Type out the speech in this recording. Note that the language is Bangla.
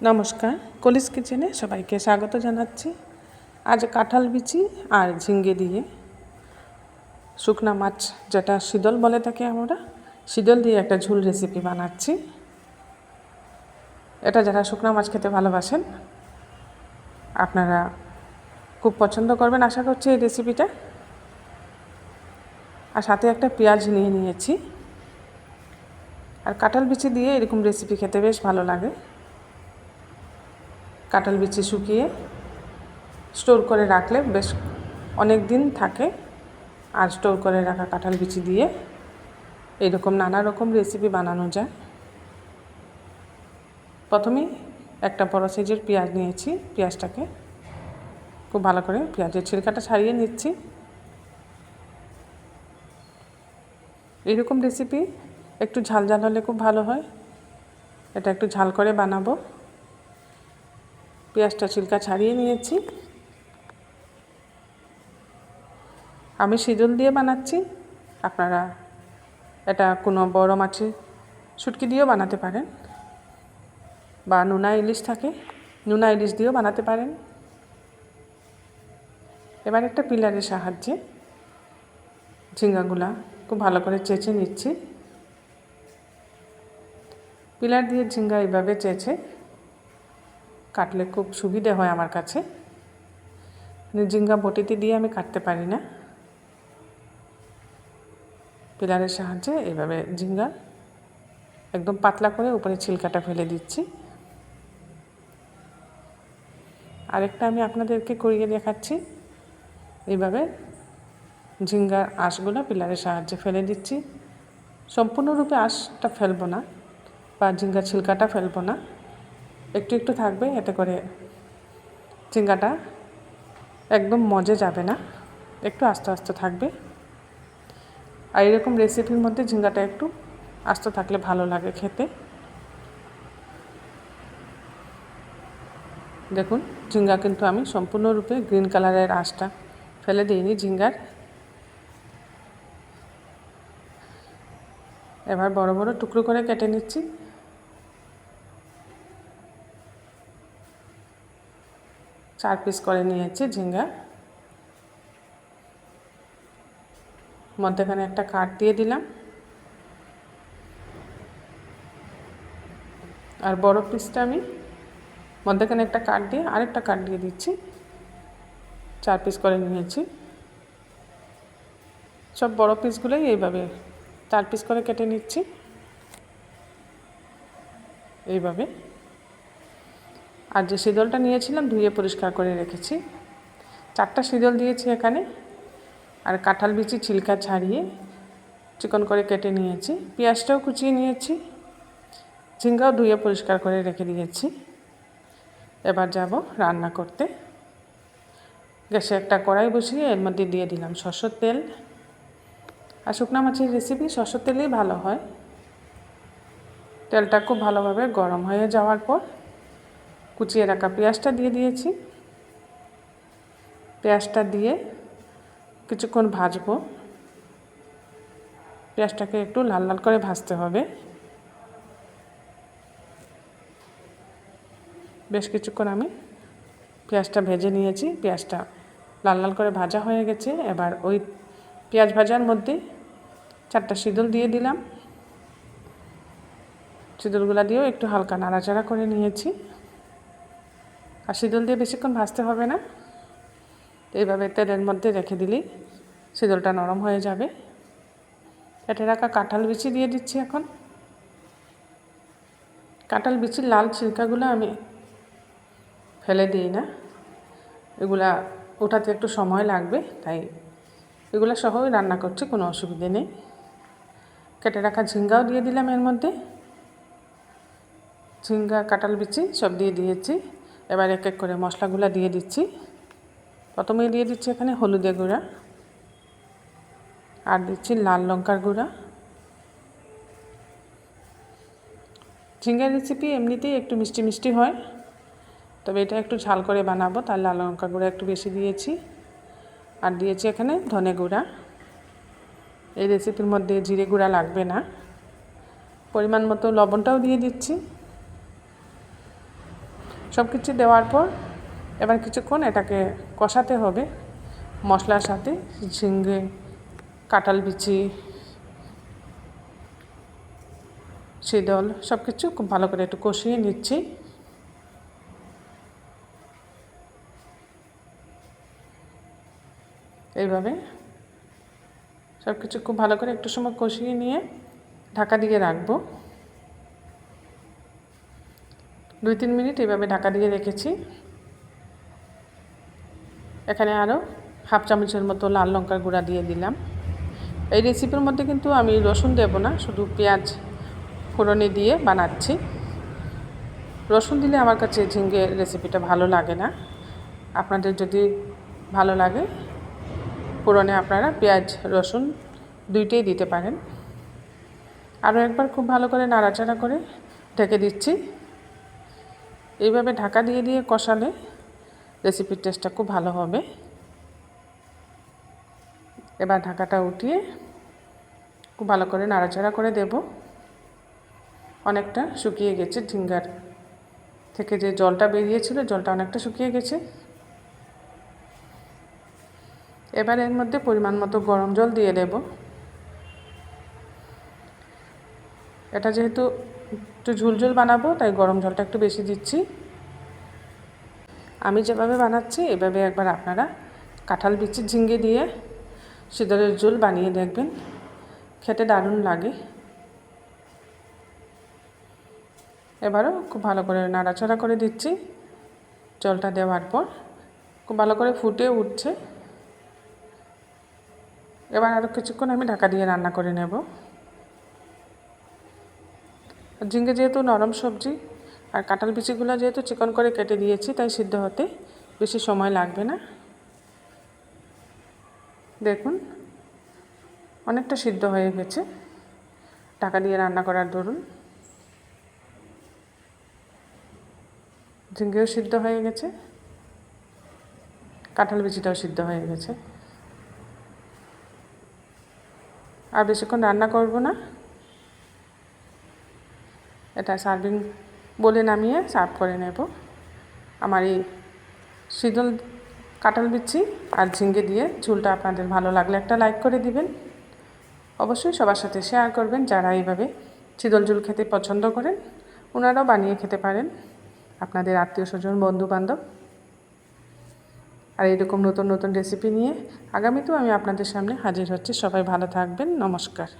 নমস্কার, কলিস কিচেনে সবাইকে স্বাগত জানাচ্ছি। আজ কাঁঠাল বিচি আর ঝিঙ্গে দিয়ে শুকনা মাছ, যেটা শীতল বলে থাকি আমরা, শীতল দিয়ে একটা ঝোল রেসিপি বানাচ্ছি। এটা যারা শুকনা মাছ খেতে ভালোবাসেন আপনারা খুব পছন্দ করবেন আশা করছি এই রেসিপিটা। আর সাথে একটা পেঁয়াজ নিয়ে নিয়েছি। আর কাঁঠাল বিচি দিয়ে এরকম রেসিপি খেতে বেশ ভালো লাগে। কাঁঠাল বিচি শুকিয়ে স্টোর করে রাখলে বেশ অনেক দিন থাকে। আর স্টোর করে রাখা কাঁঠাল বিচি দিয়ে এইরকম নানা রকম রেসিপি বানানো যায়। প্রথমেই একটা বড় সাইজের পেঁয়াজ নিয়েছি। পেঁয়াজটাকে খুব ভালো করে পেঁয়াজের ছিলকাটা ছাড়িয়ে নিচ্ছি। এইরকম রেসিপি একটু ঝাল ঝাল হলে খুব ভালো হয়। এটা একটু ঝাল করে বানাবো। পেঁয়াজটা ছিলকা ছাড়িয়ে নিয়েছি। আমি শীতল দিয়ে বানাচ্ছি, আপনারা এটা কোনো বড় মাছের শুটকি দিয়েও বানাতে পারেন, বা নোনা ইলিশ থাকে, নোনা ইলিশ দিয়েও বানাতে পারেন। এবার একটা পিলারের সাহায্যে ঝিঙ্গাগুলা খুব ভালো করে চেঁচে নিচ্ছি। পিলার দিয়ে ঝিঙ্গা এইভাবে চেঁচে কাটলে খুব সুবিধে হয় আমার কাছে। ঝিঙ্গা বটিতে দিয়ে আমি কাটতে পারি না। পিলারের সাহায্যে এইভাবে ঝিঙ্গা একদম পাতলা করে উপরে ছিলকাটা ফেলে দিচ্ছি। আরেকটা আমি আপনাদেরকে করিয়ে দেখাচ্ছি। এইভাবে ঝিঙ্গার আঁশগুলো পিলারের সাহায্যে ফেলে দিচ্ছি। সম্পূর্ণরূপে আঁশটা ফেলবো না বা ঝিঙ্গার ছিলকাটা ফেলবো না, একটু একটু থাকবে, এতে করে ঝিঙ্গাটা একদম মজে যাবে না, একটু আস্তে আস্তে থাকবে। আর এরকম রেসিপির মধ্যে ঝিঙ্গাটা একটু আস্ত থাকলে ভালো লাগে খেতে। দেখুন, ঝিঙ্গা কিন্তু আমি সম্পূর্ণরূপে গ্রিন কালারের আঁশটা ফেলে দিইনি ঝিঙ্গার। এবার বড় বড় টুকরো করে কেটে নিচ্ছি। চার পিস করে নিয়েছি ঝিঙ্গা। মধ্যেখানে একটা কাট দিয়ে দিলাম। আর বড় পিসটা আমি মধ্যেখানে একটা কাট দিয়ে আরেকটা কাট দিয়ে দিচ্ছি। 4 পিস করে নিয়েছি। সব বড় পিসগুলোই এইভাবে 4 পিস করে কেটে নিচ্ছি। এইভাবে। আর যে শীতলটা নিয়েছিলাম ধুয়ে পরিষ্কার করে রেখেছি। 4টা শীতল দিয়েছি এখানে। আর কাঁঠাল বিচি ছিলকা ছাড়িয়ে চিকন করে কেটে নিয়েছি। পেঁয়াজটাও কুচিয়ে নিয়েছি। ঝিঙ্গাও ধুয়ে পরিষ্কার করে রেখে দিয়েছি। এবার যাব রান্না করতে। গ্যাসে একটা কড়াই বসিয়ে এর মধ্যে দিয়ে দিলাম সরষের তেল। আর শুকনা মাছের রেসিপি সরষের তেলেই ভালো হয়। তেলটা খুব ভালোভাবে গরম হয়ে যাওয়ার পর কুচিয়ে রাখা পেঁয়াজটা দিয়ে দিয়েছি। পেঁয়াজটা দিয়ে কিছুক্ষণ ভাজবো। পেঁয়াজটাকে একটু লাল লাল করে ভাজতে হবে। বেশ কিছুক্ষণ আমি পেঁয়াজটা ভেজে নিয়েছি। পেঁয়াজটা লাল লাল করে ভাজা হয়ে গেছে। এবার ওই পেঁয়াজ ভাজার মধ্যে 4টা শীতল দিয়ে দিলাম। শীতলগুলো দিয়েও একটু হালকা নাড়াচাড়া করে নিয়েছি। আর শীতল দিয়ে বেশিক্ষণ ভাজতে হবে না, এইভাবে তেলের মধ্যে রেখে দিলেই শীতলটা নরম হয়ে যাবে। কেটে রাখা কাঁঠাল বিচি দিয়ে দিচ্ছি এখন। কাঁঠাল বিচির লাল ছিলকাগুলো আমি ফেলে দিই না, এগুলা ওঠাতে একটু সময় লাগবে, তাই এগুলো সহই রান্না করছি, কোনো অসুবিধে নেই। কেটে রাখা ঝিঙ্গাও দিয়ে দিলাম এর মধ্যে। ঝিঙ্গা, কাঁঠাল বিচি সব দিয়ে দিয়েছি। এবার এক এক করে মশলাগুলো দিয়ে দিচ্ছি। প্রথমেই দিয়ে দিচ্ছি এখানে হলুদের গুঁড়া, আর দিচ্ছি লাল লঙ্কার গুঁড়া। ঝিঙ্গার রেসিপি এমনিতেই একটু মিষ্টি মিষ্টি হয়, তবে এটা একটু ঝাল করে বানাবো, তার লাল লঙ্কার গুঁড়া একটু বেশি দিয়েছি। আর দিয়েছি এখানে ধনে গুঁড়া। এই রেসিপির মধ্যে জিরে গুঁড়া লাগবে না। পরিমাণ মতো লবণটাও দিয়ে দিচ্ছি। সব কিছু দেওয়ার পর এবার কিছুক্ষণ এটাকে কষাতে হবে মশলার সাথে। ঝিঙে, কাঁঠাল বিচি, শীতল সব কিছু খুব ভালো করে একটু কষিয়ে নিচ্ছি। এইভাবে সব কিছু খুব ভালো করে একটু সময় কষিয়ে নিয়ে ঢাকা দিয়ে রাখবো। 2-3 মিনিট এইভাবে ঢাকা দিয়ে রেখেছি। এখানে আরও হাফ চামচের মতো লাল লঙ্কার গুঁড়া দিয়ে দিলাম। এই রেসিপির মধ্যে কিন্তু আমি রসুন দেব না, শুধু পেঁয়াজ ফোড়নে দিয়ে বানাচ্ছি। রসুন দিলে আমার কাছে ঝিঙের রেসিপিটা ভালো লাগে না। আপনাদের যদি ভালো লাগে ফোড়নে আপনারা পেঁয়াজ রসুন দুইটাই দিতে পারেন। আরও একবার খুব ভালো করে নাড়াচাড়া করে ঢেকে দিচ্ছি। এইভাবে ঢাকা দিয়ে দিয়ে কষালে রেসিপির টেস্টটা খুব ভালো হবে। এবার ঢাকাটা উঠিয়ে খুব ভালো করে নাড়াচাড়া করে দেব। অনেকটা শুকিয়ে গেছে, ঝিঙ্গার থেকে যে জলটা বেরিয়েছিল জলটা অনেকটা শুকিয়ে গেছে। এবার এর মধ্যে পরিমাণ মতো গরম জল দিয়ে দেব। এটা যেহেতু একটু ঝুলঝুল বানাবো তাই গরম জলটা একটু বেশি দিচ্ছি। আমি যেভাবে বানাচ্ছি এভাবে একবার আপনারা কাঁঠাল বিচি ঝিঙে দিয়ে শীতলের ঝোল বানিয়ে দেখবেন, খেতে দারুণ লাগে। এবারও খুব ভালো করে নাড়াচাড়া করে দিচ্ছি। জলটা দেওয়ার পর খুব ভালো করে ফুটে উঠছে। এবার আরও কিছুক্ষণ আমি ঢাকা দিয়ে রান্না করে নেব। ঝিঙে যেহেতু নরম সবজি আর কাঁঠাল বিচিগুলো যেহেতু চিকন করে কেটে দিয়েছি তাই সিদ্ধ হতে বেশি সময় লাগবে না। দেখুন অনেকটা সিদ্ধ হয়ে গেছে ঢাকা দিয়ে রান্না করার দরুন। ঝিঙেও সিদ্ধ হয়ে গেছে, কাঁঠাল বিচিটাও সিদ্ধ হয়ে গেছে। আর বেশিক্ষণ রান্না করব না। এটা সার্ভিং বলে নামিয়ে সার্ভ করে নেব। আমার এই শীতল কাঁঠাল বিচি আর ঝিঙে দিয়ে ঝোলটা আপনাদের ভালো লাগলে একটা লাইক করে দিবেন। অবশ্যই সবার সাথে শেয়ার করবেন যারা এইভাবে শীতল ঝোল খেতে পছন্দ করেন। ওনারাও বানিয়ে খেতে পারেন, আপনাদের আত্মীয় স্বজন বন্ধু বান্ধব। আর এরকম নতুন নতুন রেসিপি নিয়ে আগামীতেও আমি আপনাদের সামনে হাজির হচ্ছি। সবাই ভালো থাকবেন। নমস্কার।